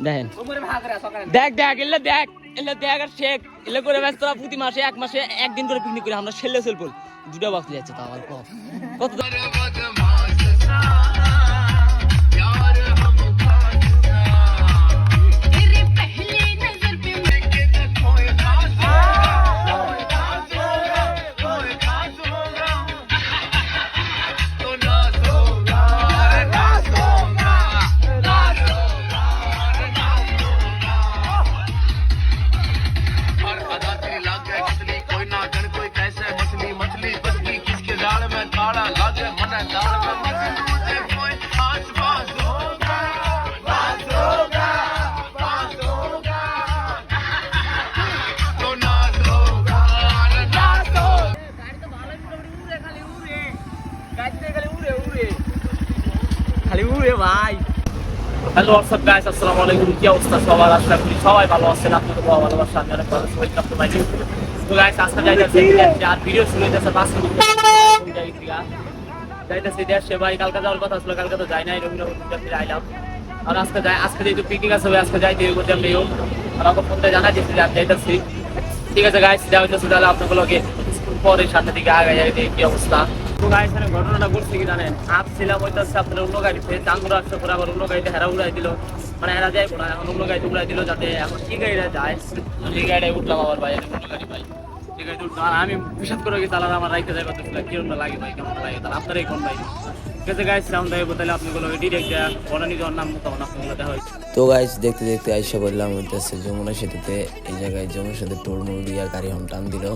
দেখেন দেখ দেখ এলে দেখ এলে দেখ আর শেখ এলে করে ব্যস্ত প্রতি মাসে এক মাসে একদিন করে পিকনিক করে আমরা ছেলে চলবো দুটো বক্স যাচ্ছে তো আবার কত ভাই হ্যালো হোয়াটসঅ্যাপ গাইস আসসালামু আলাইকুম কি অবস্থা সবার আশা করি সবাই ভালো আছেন আপনাদের দোয়া ভালোবাসা আমি অনেক ভালো আছি ওয়েলকাম টু মাই চ্যানেল তো গাইস আজকে যাইতাছি আর ভিডিও শুরু হইতাছে 5 মিনিট যাইতাছি দেশে ভাই কালকে যাওয়ার কথা ছিল কালকে তো যাই নাই রবিবার আইলাম আর আজকে যেহেতু পিকনিক আছে আজকে যাইতে হবে করতে আমিও আর আমাকে ফোন দিয়ে জানাই দিয়েছি যে আমি যাইতাছি ঠিক আছে গাইস যাওয়া হইতাছে তাহলে আপনাগুলোকে পরে সামনের দিকে আগে যাই কি অবস্থা তো গাইস এখানে ঘটনাটা ঘটছে কি জানেন ছিলাম হইতাছে আপনার অন্য গাড়িতে চাঙ্গুর আসছে পরে আবার অন্য গাড়িতে হেরা উড়াই দিল মানে হেরা যাইবো না এখন অন্য গাড়িতে উড়াই দিল যাতে এখন কি গাড়িটা যায় এই গাড়িটাই উঠলাম আবার ভাই অন্য গাড়ি ভাই ঠিক আছে উঠলাম আর আমি বিষাদ করে গেছি আলাদা আমার রাইতে যাই করতেছিল কিরকম লাগে ভাই কেমন লাগে তাহলে আপনারাই কোন ভাই ঠিক আছে গাইস রাউন্ড দেবো তাহলে আপনাগুলো ডিরেক্ট বনানি দেওয়ার নাম তখন আপনাগুলো দেখা হয় তো গাইস দেখতে দেখতে আইসা বললাম হইতেছে যমুনা সেতুতে এই জায়গায় যমুনা সেতু টোলমোল দিয়ে গাড়ি হন টান দিল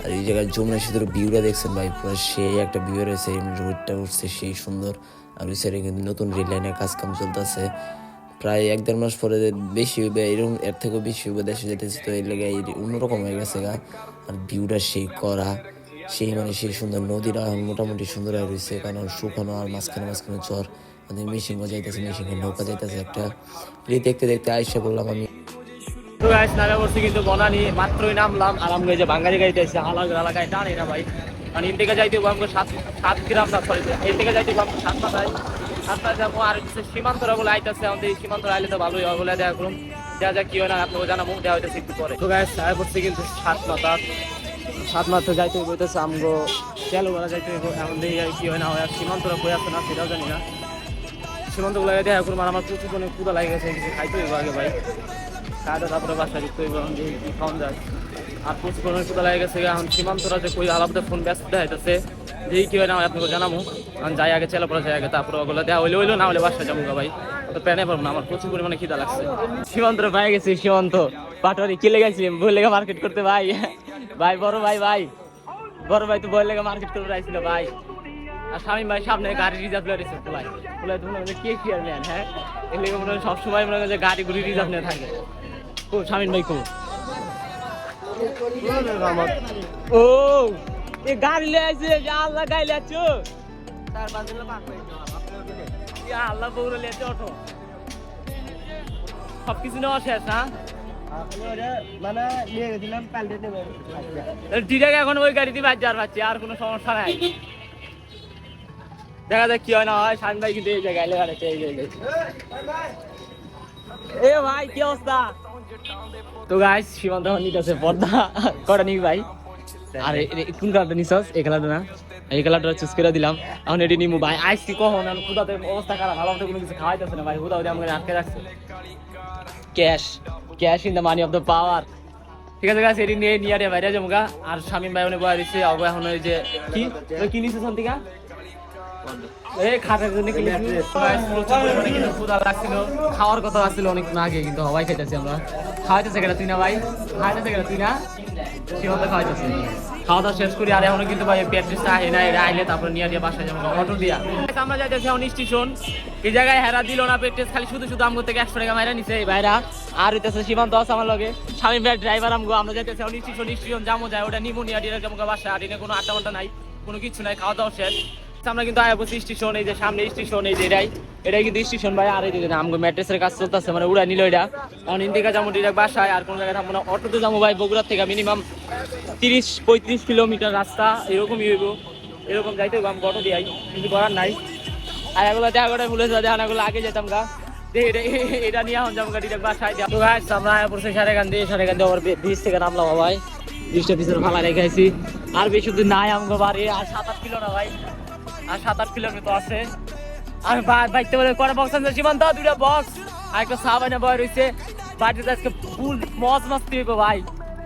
আর এই জায়গায় যমুনা সেতুর ভিউটা দেখছেন ভাই পুরো সেই একটা ভিউ রয়েছে রোডটা উঠছে সেই সুন্দর আর ওই সাইডে কিন্তু নতুন রেল লাইনের কাজ কাম চলতেছে প্রায় 1-1.5 মাস পরে বেশি হইবে এরকম এর থেকেও বেশি হইবে দেশে যেতেছি তো এই লেগে অন্যরকম হয়ে গেছে গা আর ভিউটা সেই করা সেই মানে সেই সুন্দর নদীটা মোটামুটি সুন্দর হয়ে রয়েছে কারণ শুকানো আর মাঝখানে চর আমাদের মেশিনও যাইতেছে মেশিনের নৌকা যাইতেছে একটা দেখতে দেখতে আইসা বললাম আমি তো গাইস নামে বলছি কিন্তু বনানি মাত্রই নামলাম আর আমরা যে বাঙালি গাড়িতে এসে আলাদা এলাকায় টানি না ভাই মানে এর থেকে যাইতে আমাকে 7 গ্রাম না সরি এর থেকে যাইতে আমাকে 7 মাথায় 7 মাথায় যাবো আর সীমান্তরা বলে আইতেছে আমাদের এই সীমান্ত আইলে তো ভালোই হয় বলে দেখা করুন দেখা যাক কি হয় না আপনাকে জানাবো দেওয়া হইতেছে একটু পরে তো গাইস নামে বলছি কিন্তু 7 মাথা যাইতে হইতেছে আমগো চালু করা যাইতে এখন দেখি কি হয় না হয় আর সীমান্তরা কই আছে না সেটাও জানি না সীমান্ত গুলো দেখা করুন আমার প্রচুর কোনো ক্ষুধা লাগে গেছে কিছু খাইতে হইব আগে ভাই খাওয়া তারপরে বাসায় ঢুকতে হইব কি খাওয়ান যায় আর প্রচুর কোনো ক্ষুধা লাগে গেছে এখন সীমান্তরা যে কই আলাদা ফোন ব্যস্ত দেখাইতেছে যেই কি হয় না আপনাকে জানাবো আমি যাই আগে চালা পড়া যাই আগে তারপরে ওগুলো দেওয়া হইলো না হলে বাসায় যাবো ভাই তো প্যানে পারবো না আমার প্রচুর পরিমাণে খিদা লাগছে সীমান্তরা পাই গেছি সীমান্ত পাটোয়ারি কি লেগেছি বই লেগে মার্কেট করতে ভাই ভাই বড় ভাই তো বই লেগে মার্কেট করতে আইছিল ভাই আর স্বামী ভাই সামনে গাড়ি রিজার্ভ করে রেখেছে ভাই বলে তোমরা কে কি আর নেন হ্যাঁ এগুলো মনে হয় সবসময় মনে হয় যে গাড়ি গুড়ি রিজার্ভ নিয়ে থাকে ও স্বামীন ভাই কো ও এ গাড়ি লে আইছে যে আল্লাহ গাইলে আছো তার বাজে পাক হইছে আল্লাহ বউরে লেছে অটো সবকিছু নেওয়া শেষ হ্যাঁ মানে নিয়ে গেছিলাম পাল্টে দেবো ডিরেক্ট এখন ওই গাড়িতে বাজার পাচ্ছি আর কোনো সমস্যা নাই দেখা যাক কি হয় না হয় শান ভাই কিন্তু এই জায়গায় লাগাচ্ছে এই জায়গায় এ ভাই কি অবস্থা তো গাইস সীমান্ত নিতেছে পর্দা কটা নিবি ভাই আর কোন কালারটা নিছস এই কালারটা না এই কালারটা চুজ করে দিলাম এখন এটি নিমু ভাই আইসি কখন আমি খুদাতে অবস্থা খারাপ ভালো মতো কোনো কিছু খাওয়াইতেছে না ভাই খুদা আমাকে আটকে রাখছে cash in the money of the power ঠিক আছে গাইস এটি নিয়ে আরে বাইরে যাবো গা আর শামিম ভাই অনেক বয়া দিচ্ছে আগে এখন ওই যে কি নিছিস সন্তিকা এই খাটের জন্য খাওয়ার কথা আসছিল অনেকক্ষণ আগে কিন্তু হওয়াই খাইতেছি আমরা খাওয়াইতেছে গেলে তুই না ভাই খাওয়াইতেছে গেলে তুই না সীমান্ত খাওয়াইতেছে খাওয়া দাওয়া শেষ করি আর এখনো কিন্তু ভাই পেট্রিস আহে না এরা আইলে তারপরে নিয়ে দিয়ে বাসায় যাবো অটো দিয়া আমরা যাইতেছি এখন স্টেশন এই জায়গায় হেরা দিল না পেট্রিস খালি শুধু আমগো থেকে 100 টাকা মাইরা নিছে এই ভাইরা আর হইতেছে সীমান্ত আছে আমার লগে স্বামী ভাই ড্রাইভার আমগো আমরা যাইতেছি এখন স্টেশন যাবো যায় ওটা নিমোনিয়া দিয়ে যাবো বাসায় আর এনে কোনো আড্ডা মাড্ডা নাই কোনো কিছু নাই খাওয়া দাওয়া শেষ আমরা কিন্তু আয়া বসে স্টেশন এই যে সামনে স্টেশন এই যে এটাই কিন্তু স্টেশন ভাই আর এই যে আমগো ম্যাট্রেসের কাজ চলতেছে মানে উড়া নিল এটা অন ইন্ডিকা যাবো ডিরেক্ট বাসায় আর কোন জায়গায় থাকবো না অটোতে যাবো ভাই বগুড়ার থেকে মিনিমাম 30-35 কিলোমিটার রাস্তা এরকমই হইব এরকম যাইতে হইব আমি অটো দিয়াই কিন্তু করার নাই আর এগুলো দেখা করে ভুলে দেখা এগুলো আগে যেতাম গা এটা নিয়ে এখন যাবো গাড়িটা বাসায় তো গাইস আমরা পড়ছে সারেগান্ধি আবার ব্রিজ থেকে নামলাম ভাই ব্রিজটা পিছনে ফালা রেখেছি আর বেশি দূর নাই আমাকে বাড়ি আর 7-8 কিলো না ভাই আর 7-8 কিলোমিটার আছে আমি বাইতে বলে করে বক্স আনছে সীমান্ত দুইটা বক্স আর একটা চা বানিয়ে বয় রয়েছে বাড়িতে আজকে ফুল মজ মস্তি হইব ভাই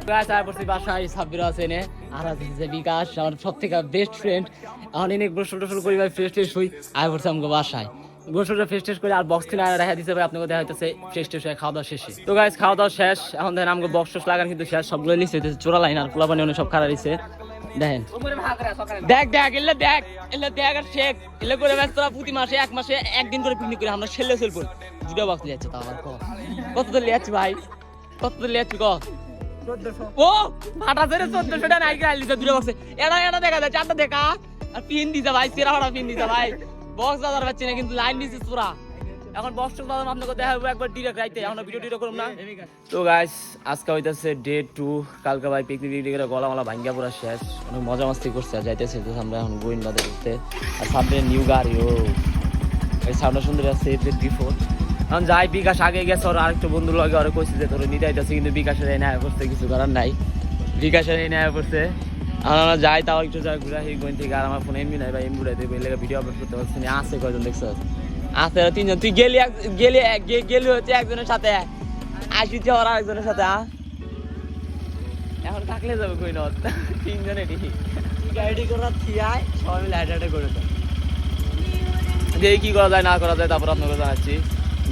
গাইস আর পড়ছি বাসায় সাব্বির আছে এনে আর আছে যে বিকাশ আমার সব থেকে বেস্ট ফ্রেন্ড এখন এনে গোসল টোসল করি ভাই ফ্রেশ ট্রেশ হই আর পড়ছে আমাকে বাসায় গোসলটা ফ্রেশ টেস্ট করে আর বক্স কিনে দেখা দিতে ভাই আপনাকে দেখা হইতেছে ফ্রেশ টেস্ট হয়ে খাওয়া দাওয়া শেষে তো গাইস খাওয়া দাওয়া শেষ এখন দেখেন আমাকে বক্স টস লাগান কিন্তু শেষ সবগুলো লিস্ট হইতেছে চোরা লাইন আর পোলা পানি অনেক সব খারাপ হইছে দেখেন দেখ আর শেখ এলে করে ব্যস্ত প্রতি মাসে 1 মাসে একদিন করে পিকনিক করে আমরা ছেলে চলবো দুটো বক্স লিয়াচ্ছে তা আবার কত তো লিয়াচ্ছি ভাই কত তো লিয়াচ্ছি ক 1400 ও ভাটা ছেড়ে 1400 টাকা নাই গেল দুটো বক্সে এটা দেখা যায় চারটা দেখা আর পিন দিছে ভাই সেরা ভাড়া পিন দিছে ভাই বক্স দাদার পাচ্ছি না কিন্তু লাইন দিছিস পুরা এখন বক্স দাদা আপনাকে দেখা হবে একবার ডিরেক্ট রাইতে এখন ভিডিও টিডিও করুন না তো গাইস আজকে হইতাছে ডে 2 কালকে ভাই পিকনিক গলা মালা ভাঙ্গা পুরা শেষ অনেক মজা মাস্তি করছে যাইতেছে তো আমরা এখন গোবিন্দাতে ঘুরতে আর সামনে নিউ গাড়ি ও এই সামনে সুন্দর আছে বিফোর এখন যাই বিকাশ আগে গেছে ওর আরেকটা বন্ধুর লগে ওরা কইছে যে তোর নিতে আইতাছে কিন্তু বিকাশের এই নেয় করতে কিছু করার নাই বিকাশের এই নেয় করতে আমরা যাই তাও একটু যা ঘুরা এই গোয়েন থেকে আর আমার ফোন এমবি নাই ভাই এমবি উড়াইতে বলে ভিডিও আপলোড করতে পারছি না আছে কয়জন দেখছো আছে 3জন তুই গেলি হচ্ছে একজনের সাথে আসিতে ওর আরেকজনের সাথে এখন থাকলে যাবে কই নট 3জনে ঠিকই গাড়ি করা থিয়ায় সবাই মিলে হাইডাইডে করে দাও দেখি কি করা যায় না করা যায় তারপর আপনাকে জানাচ্ছি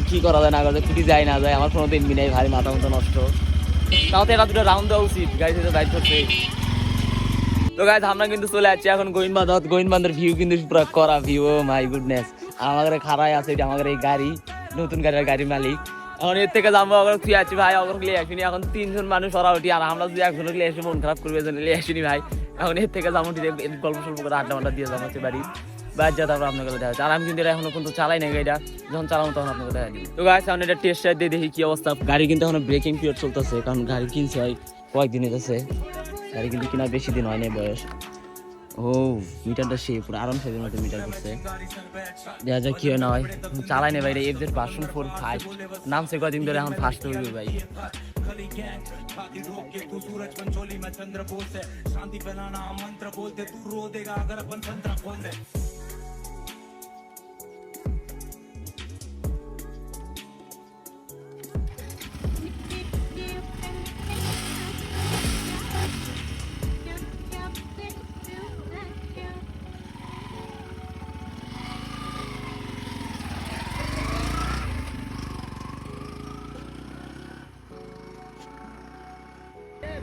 কি করা যায় না করা যায় কুটি যায় না যায় আমার ফোন এমবি নাই ভারী মাথা মতো নষ্ট তাও তো এটা দুটো রাউন্ড দেওয়া উচিত গাড়ি থেকে বাইক করতে তো গাইস আমরা কিন্তু চলে যাচ্ছি এখন গোবিন্দবান্ধের ভিউ কিন্তু পুরো করা ভিউ ও মাই গুডনেস আমাদের খারাই আছে এটা আমাদের এই গাড়ি নতুন গাড়ির মালিক এখন এর থেকে যাবো আবার খুঁজে আছি ভাই আবার লিয়ে আসিনি এখন 3জন মানুষ ওরা উঠি আর আমরা যদি একজন লিয়ে এসে মন খারাপ করবে এজন্য লিয়ে আসিনি ভাই এখন এর থেকে যাবো গল্প সল্প করে আড্ডা দিয়ে যাবো হচ্ছে বাড়ি বাইর যা তারপর আপনাকে দেখা যাচ্ছে আর আমি কিন্তু এটা এখনো কিন্তু চালাই না গাড়িটা যখন চালাবো তখন আপনাকে দেখা দিই তো গাইস এখন এটা টেস্ট রাইড দিয়ে দেখি কি অবস্থা গাড়ি কিন্তু এখন ব্রেকিং পিরিয়ড চলতেছে কারণ গাড়ি কিনছে হয় কয়েকদিন হইতেছে গাড়ি কিন্তু কিনা বেশি দিন হয় নাই বয়স ও মিটারটা সে পুরো আরাম সাইজের মতো মিটার করছে দেখা যাক কি হয় না হয় চালাই না ভাই এফজেড ভার্সন 4 ফার্স্ট নামছে কদিন ধরে এখন ফার্স্ট হইবে ভাই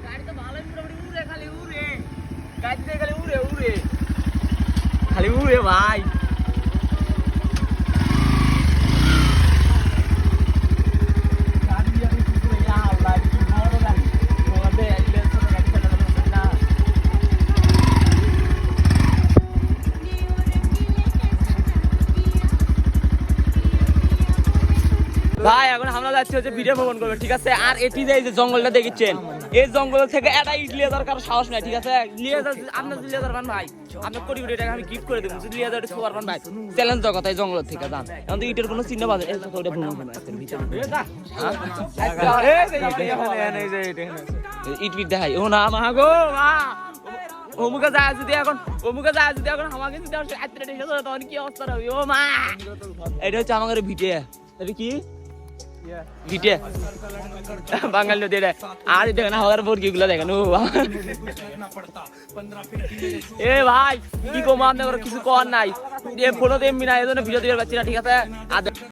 গাড়ি তো ভালোই মোটামুটি উড়ে খালি উড়ে গাড়িতে খালি উড়ে ভাই ভাই এখন আমরা যাচ্ছি হচ্ছে ভিডিও ভ্রমণ করবে ঠিক আছে আর এটি যে জঙ্গলটা দেখেছেন এই জঙ্গল থেকে এটা ইট লিয়ে দরকার সাহস নাই ঠিক আছে আপনার লিয়ে দরকার ভাই আপনার কোটি কোটি টাকা আমি গিফট করে দেবো যদি লিয়ে দরকার সুপার ভাই চ্যালেঞ্জ তো কথা এই জঙ্গল থেকে যান এখন তো ইটের কোনো চিহ্ন বাজে ওটা ভ্রমণ করবে ইট ইট দেখাই ও না মা গো মা অমুকে যায় যদি এখন আমাকে যদি তখন কি অবস্থা হবে ও মা এটা হচ্ছে আমাদের ভিটে এটা কি ভিটে বাঙালি নদী আর দেখেন আমার বর্গিগুলো দেখেন ও এ ভাই কি কম আপনার কিছু কর নাই ফোনো তো এমনি না এই জন্য ভিডিও দিতে পারছি না ঠিক আছে